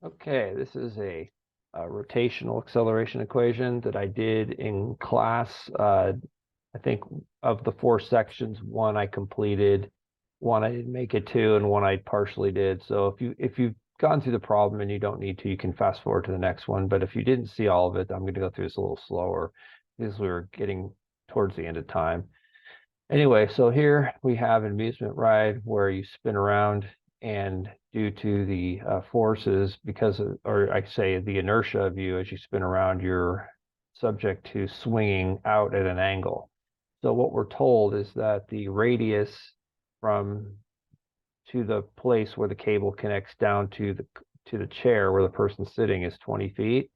Okay, this is a rotational acceleration equation that I did in class. I think of the four sections, one I completed, one I didn't make it to, and one I partially did. So if you've gone through the problem and you don't need to, you can fast forward to the next one. But if you didn't see all of it, I'm going to go through this a little slower because we were getting towards the end of time. Anyway, so here we have an amusement ride where you spin around, and due to the forces, or I say the inertia of you as you spin around, you're subject to swinging out at an angle. So what we're told is that the radius from to the place where the cable connects down to the chair where the person's sitting is 20 feet.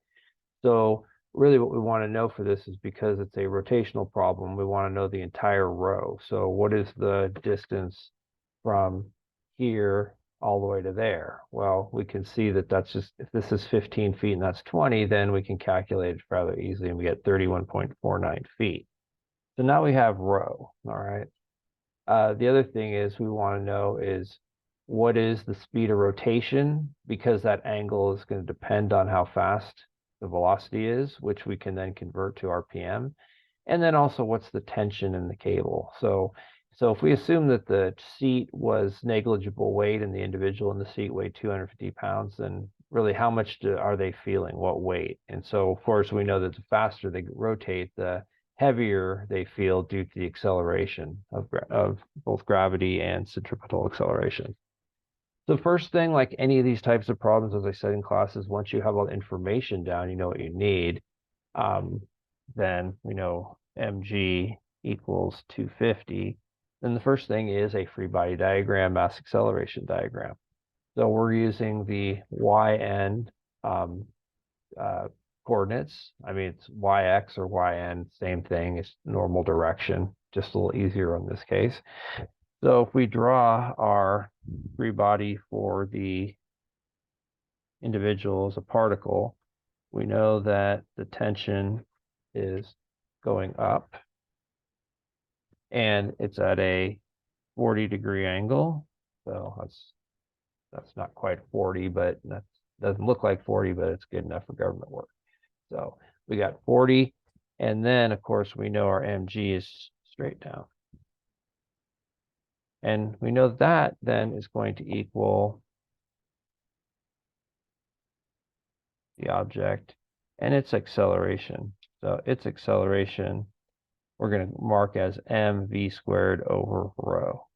So really what we want to know for this is, because it's a rotational problem, we want to know the entire row. So what is the distance from here all the way to there? Well, we can see that that's just, if this is 15 feet and that's 20, then we can calculate it rather easily, and we get 31.49 feet. So now we have row, all right? The other thing is we want to know is what is the speed of rotation, because that angle is going to depend on how fast the velocity is, which we can then convert to RPM. And then also what's the tension in the cable. So if we assume that the seat was negligible weight and the individual in the seat weighed 250 pounds, then really how much are they feeling, what weight? And so of course we know that the faster they rotate, the heavier they feel due to the acceleration of both gravity and centripetal acceleration. The first thing, like any of these types of problems, as I said in classes, once you have all the information down, you know what you need, then we know mg equals 250. Then the first thing is a free body diagram, mass acceleration diagram. So we're using the yn coordinates. I mean, it's yx or yn, same thing. It's normal direction, just a little easier in this case. So if we draw our free body for the individual as a particle, we know that the tension is going up, and it's at a 40-degree angle. So that's not quite 40, but that doesn't look like 40, but it's good enough for government work. So we got 40, and then of course we know our mg is straight down. And we know that then is going to equal the object and its acceleration. So its acceleration, we're going to mark as mv squared over rho.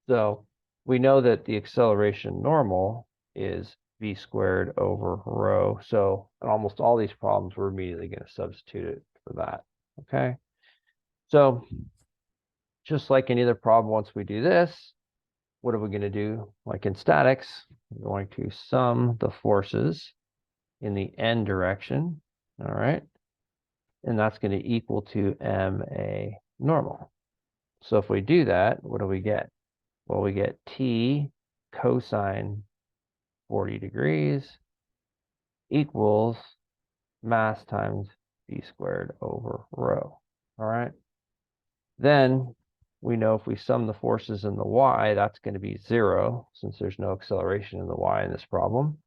So we know that the acceleration normal is v squared over rho. So in almost all these problems, we're immediately going to substitute it for that. Okay. So just like any other problem, once we do this, what are we going to do? Like in statics, we're going to sum the forces in the n direction. All right. And that's going to equal to ma normal. So if we do that, what do we get? Well, we get t cosine 40 degrees equals mass times v squared over rho. All right. Then we know if we sum the forces in the y, that's going to be 0, since there's no acceleration in the y in this problem.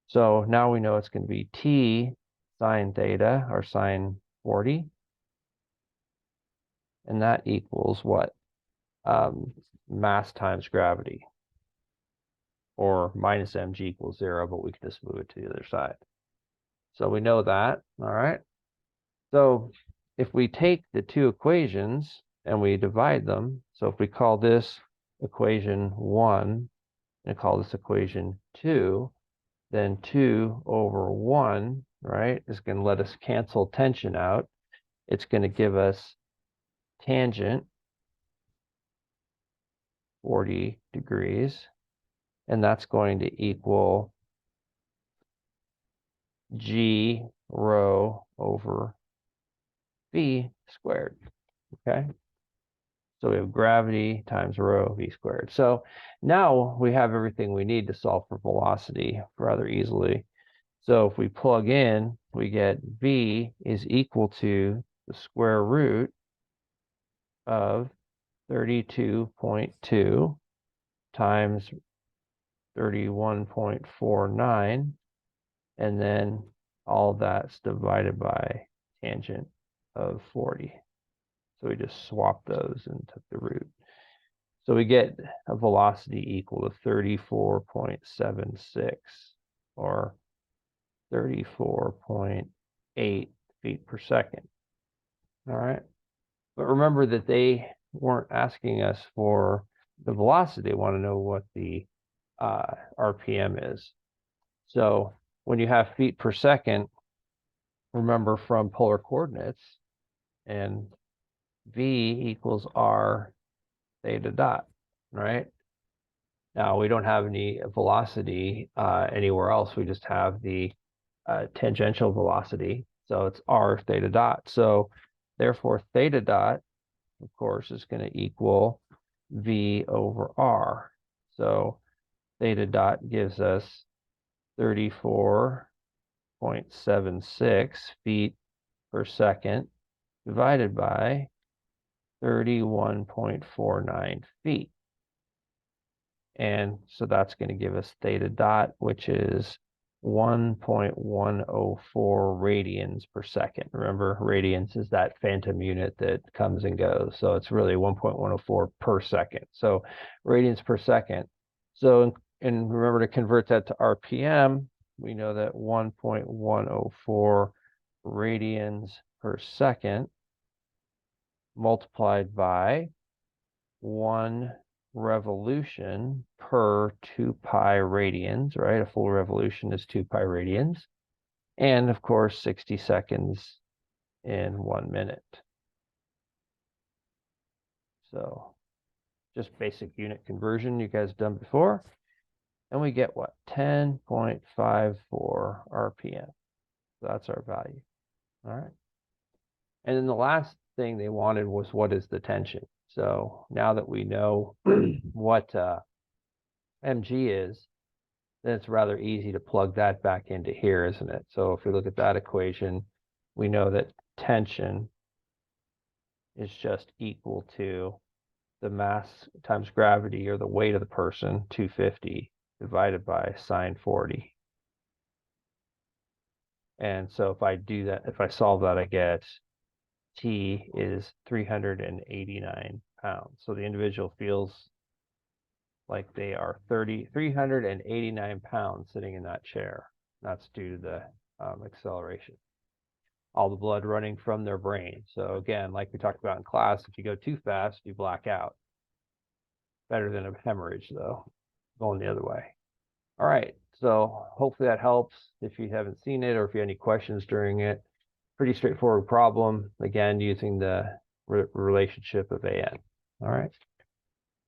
So now we know it's going to be t sine theta, or sine 40. And that equals what? Mass times gravity, or minus mg equals 0, but we can just move it to the other side. So we know that, all right? So if we take the two equations and we divide them, so if we call this equation 1 and call this equation 2, then 2 over 1, right, is going to let us cancel tension out. It's going to give us tangent 40 degrees, and that's going to equal g rho over v squared. Okay. So we have gravity times rho v squared. So now we have everything we need to solve for velocity rather easily. So if we plug in, we get v is equal to the square root of 32.2 times 31.49, and then all that's divided by tangent of 40. So we just swapped those and took the root. So we get a velocity equal to 34.76 or 34.8 feet per second. All right. But remember that they weren't asking us for the velocity. They want to know what the RPM is. So when you have feet per second, remember from polar coordinates, and V equals R theta dot, right? Now we don't have any velocity anywhere else. We just have the tangential velocity. So it's R theta dot. So therefore theta dot, of course, is going to equal V over R. So theta dot gives us 34.76 feet per second divided by 31.49 feet. And so that's going to give us theta dot, which is 1.104 radians per second. Remember, radians is that phantom unit that comes and goes. So it's really 1.104 per second. So radians per second. So, and remember to convert that to RPM, we know that 1.104 radians per second multiplied by 1 revolution per 2 pi radians, right? A full revolution is 2 pi radians. And of course, 60 seconds in 1 minute. So just basic unit conversion you guys done before. And we get what? 10.54 RPM. So that's our value. All right. And then the last thing they wanted was, what is the tension? So now that we know what mg is, then it's rather easy to plug that back into here, isn't it? So if we look at that equation, we know that tension is just equal to the mass times gravity, or the weight of the person, 250, divided by sine 40. And so if I do that, if I solve that, I get T is 389 pounds. So the individual feels like they are 389 pounds sitting in that chair. That's due to the acceleration. All the blood running from their brain. So again, like we talked about in class, if you go too fast, you black out. Better than a hemorrhage, though, going the other way. All right, so hopefully that helps. If you haven't seen it, or if you have any questions during it, pretty straightforward problem, again, using the relationship of AN. All right.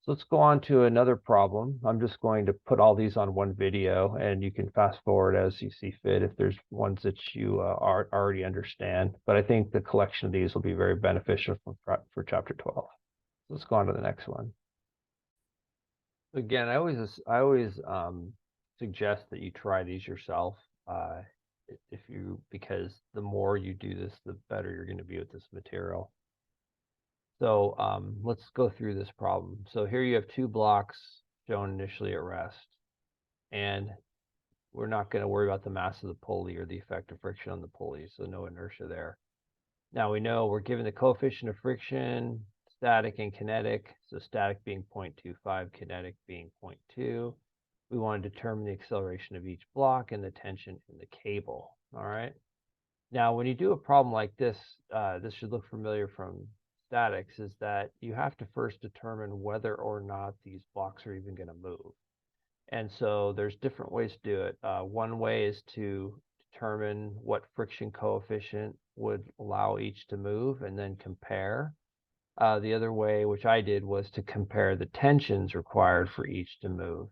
So let's go on to another problem. I'm just going to put all these on one video, and you can fast forward as you see fit if there's ones that you already understand. But I think the collection of these will be very beneficial for chapter 12. So let's go on to the next one. Again, I always suggest that you try these yourself. Because the more you do this, the better you're going to be with this material. So let's go through this problem. So here you have 2 blocks shown initially at rest, and we're not going to worry about the mass of the pulley or the effect of friction on the pulley, so no inertia there. Now we know we're given the coefficient of friction, static and kinetic, so static being 0.25, kinetic being 0.2. We want to determine the acceleration of each block and the tension in the cable. All right. Now, when you do a problem like this, this should look familiar from statics, is that you have to first determine whether or not these blocks are even going to move. And so there's different ways to do it. One way is to determine what friction coefficient would allow each to move and then compare. The other way, which I did, was to compare the tensions required for each to move.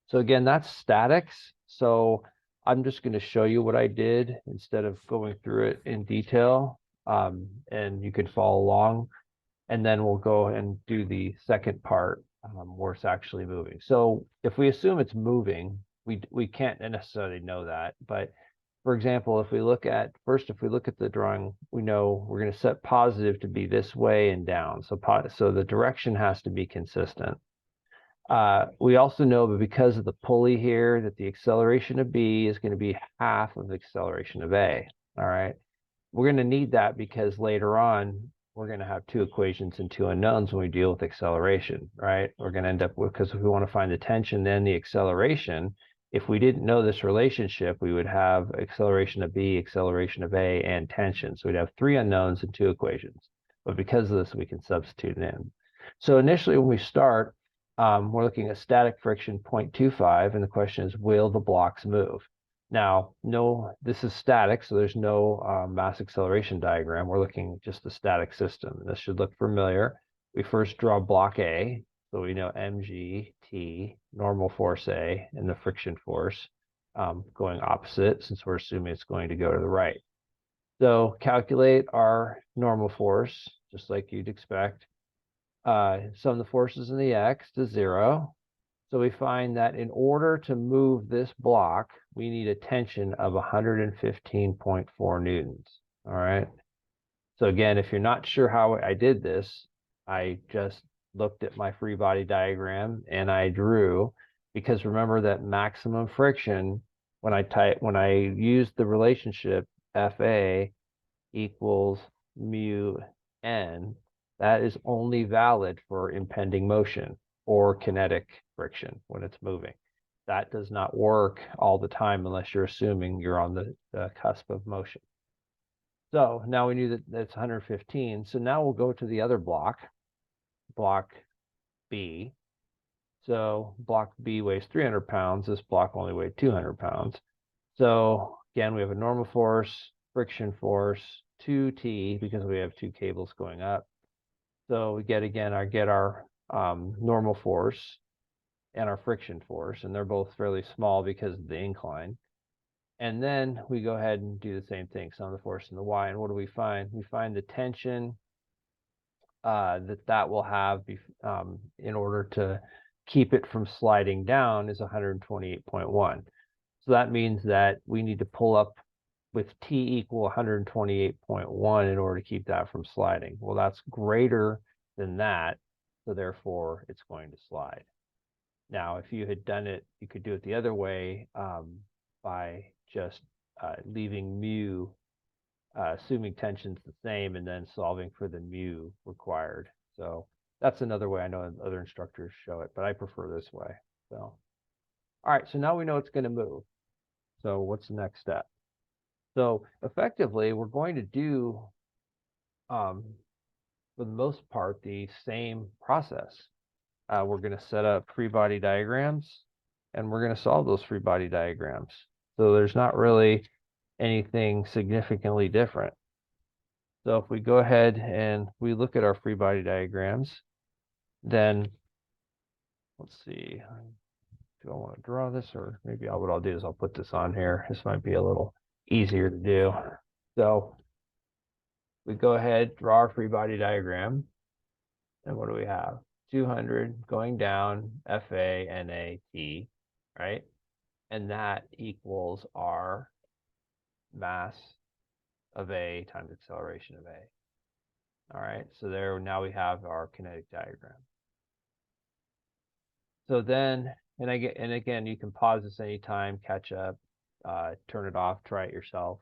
So again, that's statics. So I'm just going to show you what I did instead of going through it in detail, and you could follow along, and then we'll go and do the second part where it's actually moving. So if we assume it's moving, we can't necessarily know that, but for example, if we look at the drawing, we know we're going to set positive to be this way and down. So the direction has to be consistent. We also know that because of the pulley here, that the acceleration of B is going to be half of the acceleration of A. All right. We're going to need that because later on, we're going to have two equations and two unknowns when we deal with acceleration, right? We're going to end up with, because if we want to find the tension, then the acceleration, if we didn't know this relationship, we would have acceleration of B, acceleration of A, and tension. So we'd have three unknowns and two equations. But because of this, we can substitute it in. So initially, when we start, we're looking at static friction 0.25, and the question is, will the blocks move? Now, no, this is static, so there's no mass acceleration diagram. We're looking at just the static system. This should look familiar. We first draw block A, so we know mg, T, normal force A, and the friction force going opposite, since we're assuming it's going to go to the right. So calculate our normal force, just like you'd expect. Sum the forces in the x to 0. So we find that in order to move this block, we need a tension of 115.4 newtons. All right. So again, if you're not sure how I did this, I just looked at my free body diagram and I drew, because remember that maximum friction, when I used the relationship FA equals mu n, that is only valid for impending motion or kinetic friction when it's moving. That does not work all the time unless you're assuming you're on the cusp of motion. So now we knew that that's 115. So now we'll go to the other block, block B. So block B weighs 300 pounds. This block only weighed 200 pounds. So again, we have a normal force, friction force, 2T, because we have two cables going up. So we get our normal force and our friction force, and they're both fairly small because of the incline. And then we go ahead and do the same thing, sum the force and the y. And what do we find? We find the tension that will have in order to keep it from sliding down is 128.1. So that means that we need to pull up with T equal 128.1 in order to keep that from sliding. Well, that's greater than that, so therefore it's going to slide. Now, if you had done it, you could do it the other way by just leaving mu, assuming tension's the same, and then solving for the mu required. So that's another way. I know other instructors show it, but I prefer this way. So, all right, so now we know it's going to move. So what's the next step? So effectively, we're going to do, for the most part, the same process. We're going to set up free body diagrams, and we're going to solve those free body diagrams. So there's not really anything significantly different. So if we go ahead and we look at our free body diagrams, then let's see, do I want to draw this, or maybe what I'll do is I'll put this on here. This might be a little easier to do. So we go ahead, draw our free body diagram, and what do we have? 200 going down, FA, NA, T, right? And that equals our mass of A times acceleration of A. All right, so there now we have our kinetic diagram. So then, and again, you can pause this anytime, catch up, turn it off, try it yourself.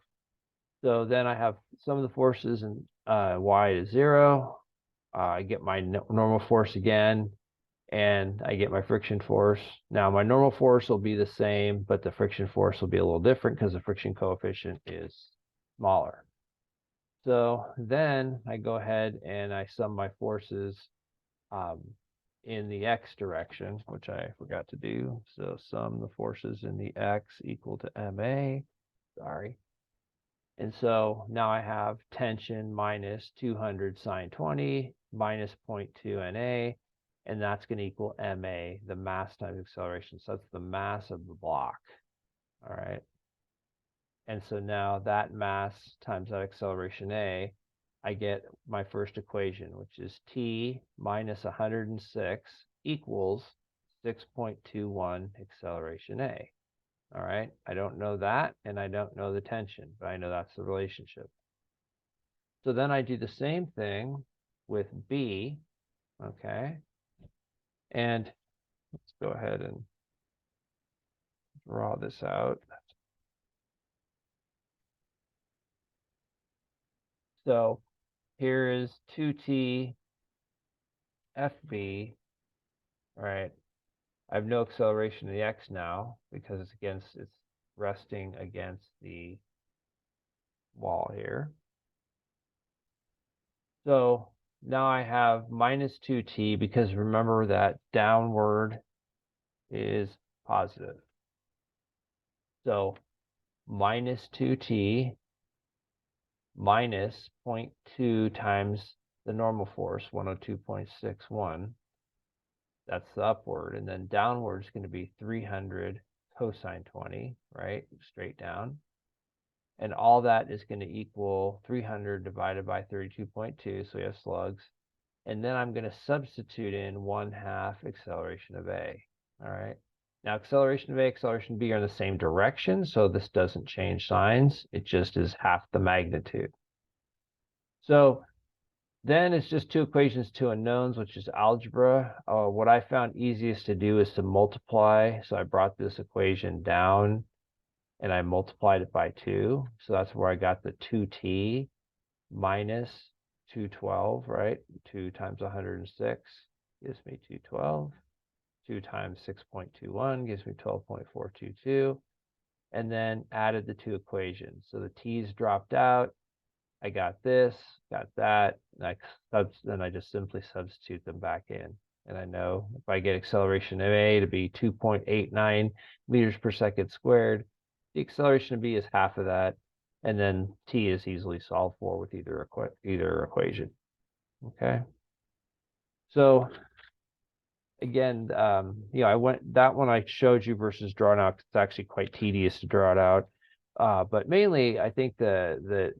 So then I have some of the forces, and y is 0. I get my normal force again, and I get my friction force. Now my normal force will be the same, but the friction force will be a little different because the friction coefficient is smaller. So then I go ahead and I sum my forces in the x direction, which I forgot to do. So sum the forces in the x equal to ma. Sorry. And so now I have tension minus 200 sine 20 minus 0.2 NA, and that's going to equal ma, the mass times acceleration. So that's the mass of the block. All right. And so now that mass times that acceleration A, I get my first equation, which is T minus 106 equals 6.21 acceleration A. All right, I don't know that, and I don't know the tension, but I know that's the relationship. So then I do the same thing with B, okay? And let's go ahead and draw this out. So here is 2t FB, right? I have no acceleration in the x now because it's resting against the wall here. So now I have minus 2t because remember that downward is positive. So minus 2t minus 0.2 times the normal force, 102.61. That's the upward. And then downward is going to be 300 cosine 20, right? Straight down. And all that is going to equal 300 divided by 32.2. So we have slugs. And then I'm going to substitute in 1/2 acceleration of A. All right. Now, acceleration of A, acceleration of B are in the same direction. So this doesn't change signs. It just is half the magnitude. So then it's just two equations, two unknowns, which is algebra. What I found easiest to do is to multiply. So I brought this equation down and I multiplied it by 2. So that's where I got the 2t minus 212, right? 2 times 106 gives me 212. 2 times 6.21 gives me 12.422. And then added the two equations. So the t's dropped out. I got this, got that, and then I just simply substitute them back in. And I know if I get acceleration of A to be 2.89 meters per second squared, the acceleration of B is half of that, and then t is easily solved for with either equation. Okay. So again, that one I showed you versus drawn out. It's actually quite tedious to draw it out. But mainly, I think the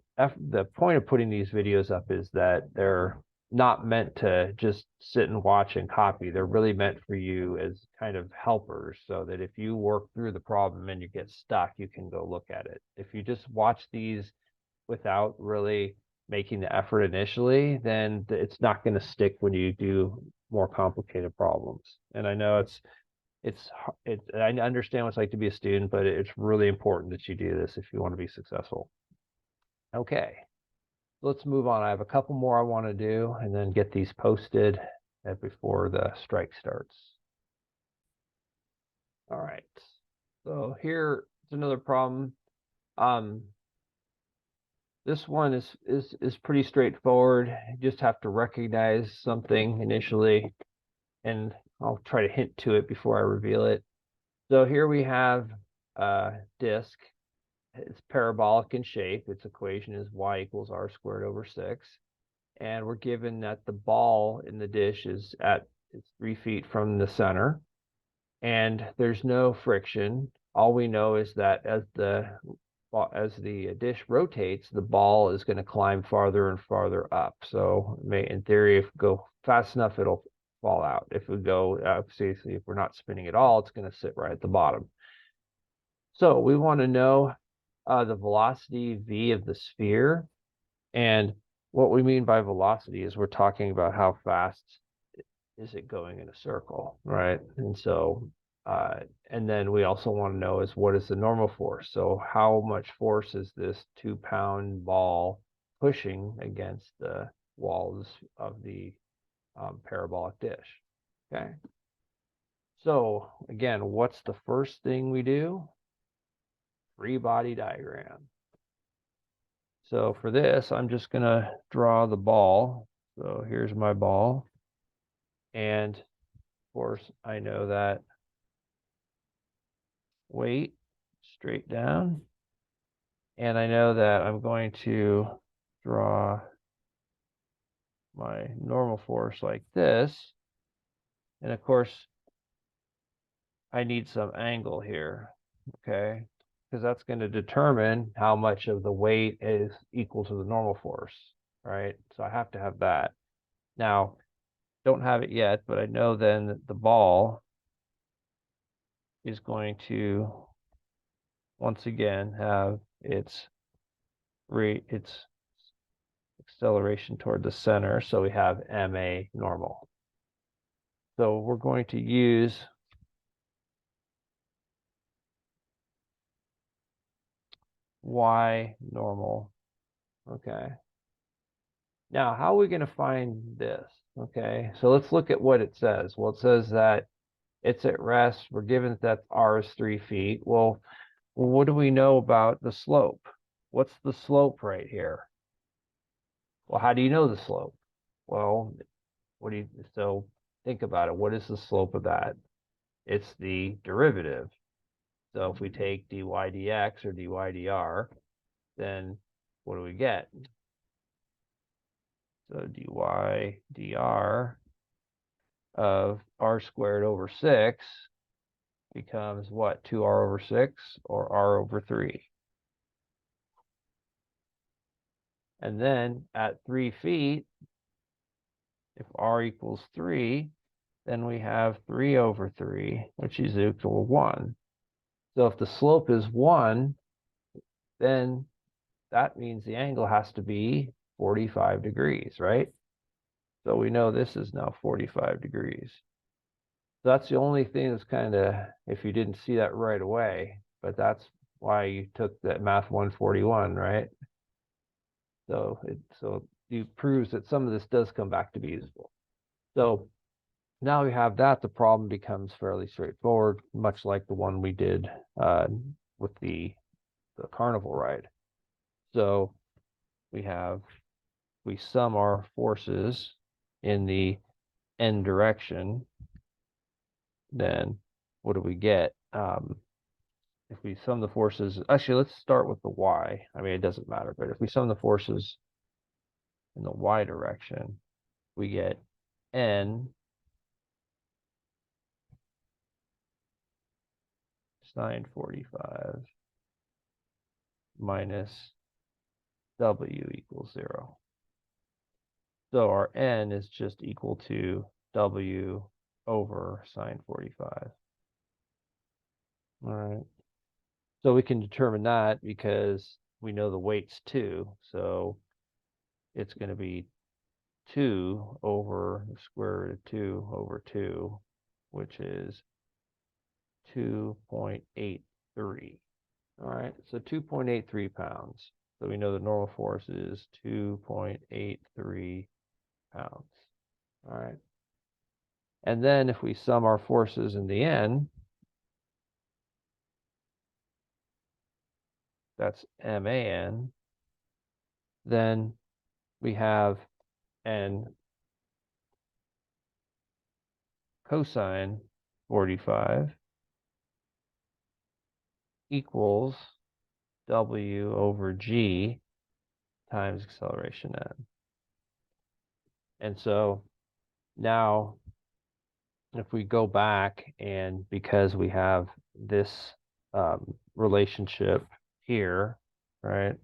point of putting these videos up is that they're not meant to just sit and watch and copy. They're really meant for you as kind of helpers, so that if you work through the problem and you get stuck, you can go look at it. If you just watch these without really making the effort initially, then it's not going to stick when you do more complicated problems. And I know I understand what it's like to be a student, but it's really important that you do this if you want to be successful. Okay, let's move on. I have a couple more I want to do and then get these posted before the strike starts. All right, so here's another problem. This one is pretty straightforward. You just have to recognize something initially, and I'll try to hint to it before I reveal it. So here we have a disk. It's parabolic in shape. Its equation is y equals r squared over 6. And we're given that the ball in the dish is it's 3 feet from the center. And there's no friction. All we know is that as the dish rotates, the ball is going to climb farther and farther up. So in theory, if we go fast enough, it'll fall out. If we go, seriously, if we're not spinning at all, it's going to sit right at the bottom. So we want to know the velocity v of the sphere. And what we mean by velocity is we're talking about how fast is it going in a circle, right? And so, and then we also want to know is what is the normal force? So how much force is this 2-pound ball pushing against the walls of the parabolic dish? Okay. So again, what's the first thing we do? Free body diagram. So for this, I'm just going to draw the ball. So here's my ball. And of course, I know that weight straight down. And I know that I'm going to draw my normal force like this. And of course, I need some angle here, okay? Because that's going to determine how much of the weight is equal to the normal force, right? So I have to have that. Now, don't have it yet, but I know then that the ball is going to once again have its acceleration toward the center. So we have ma normal. So we're going to use y normal. Okay. Now, how are we going to find this? Okay, so let's look at what it says. Well, it says that it's at rest. We're given that r is 3 feet. Well, what do we know about the slope? What's the slope right here? Well, how do you know the slope? Well, so think about it. What is the slope of that? It's the derivative. So if we take dy dx or dy dr, then what do we get? So dy dr of r squared over 6 becomes what? 2r over 6 or r over 3. And then at 3 feet, if r equals 3, then we have 3 over 3, which is equal to 1. So if the slope is 1, then that means the angle has to be 45 degrees, right? So we know this is now 45 degrees. So that's the only thing that's kind of, if you didn't see that right away, but that's why you took that Math 141, right? So it proves that some of this does come back to be useful. So now we have that, the problem becomes fairly straightforward, much like the one we did with the carnival ride. So we sum our forces in the n direction, then what do we get? If we sum the forces, actually, let's start with the y. I mean, it doesn't matter, but if we sum the forces in the y direction, we get n sine 45 minus w equals 0. So our n is just equal to w over sine 45. All right. So we can determine that because we know the weight's 2. So it's going to be 2 over the square root of 2 over 2, which is 2.83. All right, so 2.83 pounds. So we know the normal force is 2.83 pounds. All right. And then if we sum our forces in the n, that's MAN, then we have n cosine 45 equals W over G times acceleration n. And so now if we go back, and because we have this relationship here, right?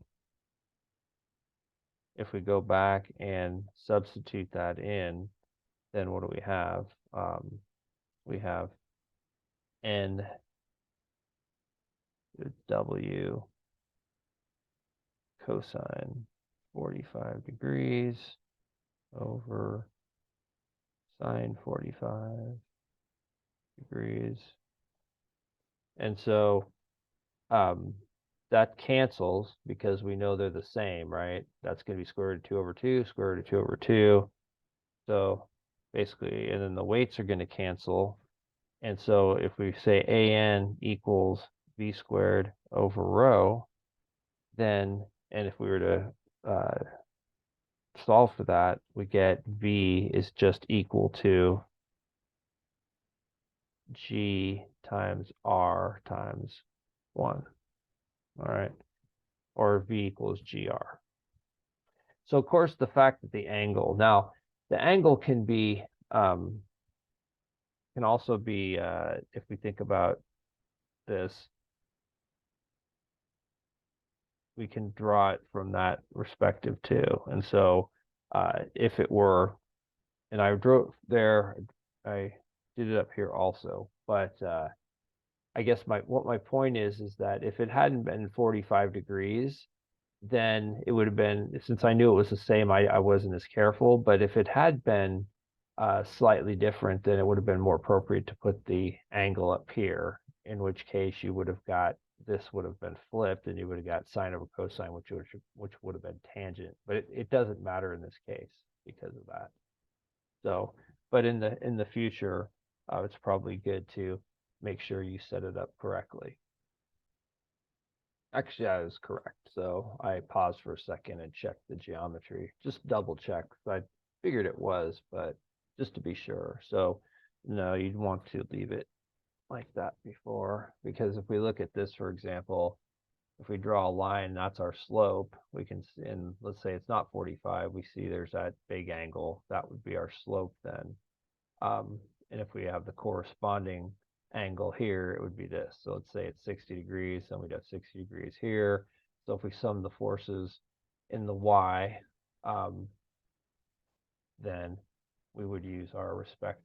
If we go back and substitute that in, then what do we have? We have n W cosine 45 degrees over sine 45 degrees. And so that cancels because we know they're the same, right? That's going to be square root of 2 over 2, square root of 2 over 2. So basically, and then the weights are going to cancel. And so if we say AN equals V squared over rho, then, and if we were to solve for that, we get V is just equal to G times R times 1. All right. Or V equals GR. So of course, the fact that the angle, now the angle can be, can also be, if we think about this, we can draw it from that perspective too. And so if it were, and I drew it there, I did it up here also, but I guess what my point is that if it hadn't been 45 degrees, then it would have been, since I knew it was the same, I wasn't as careful, but if it had been slightly different, then it would have been more appropriate to put the angle up here, in which case you would have got this would have been flipped and you would have got sine over cosine, which would have been tangent. But it doesn't matter in this case because of that. So, but in the future, it's probably good to make sure you set it up correctly. Actually, that is correct. So I paused for a second and checked the geometry. Just double check. I figured it was, but just to be sure. So no, you'd want to leave it like that before, because if we look at this, for example, if we draw a line, that's our slope, we can, and let's say it's not 45, we see there's that big angle, that would be our slope then. And if we have the corresponding angle here, it would be this. So let's say it's 60 degrees, then we'd have 60 degrees here. So if we sum the forces in the y, then we would use our respective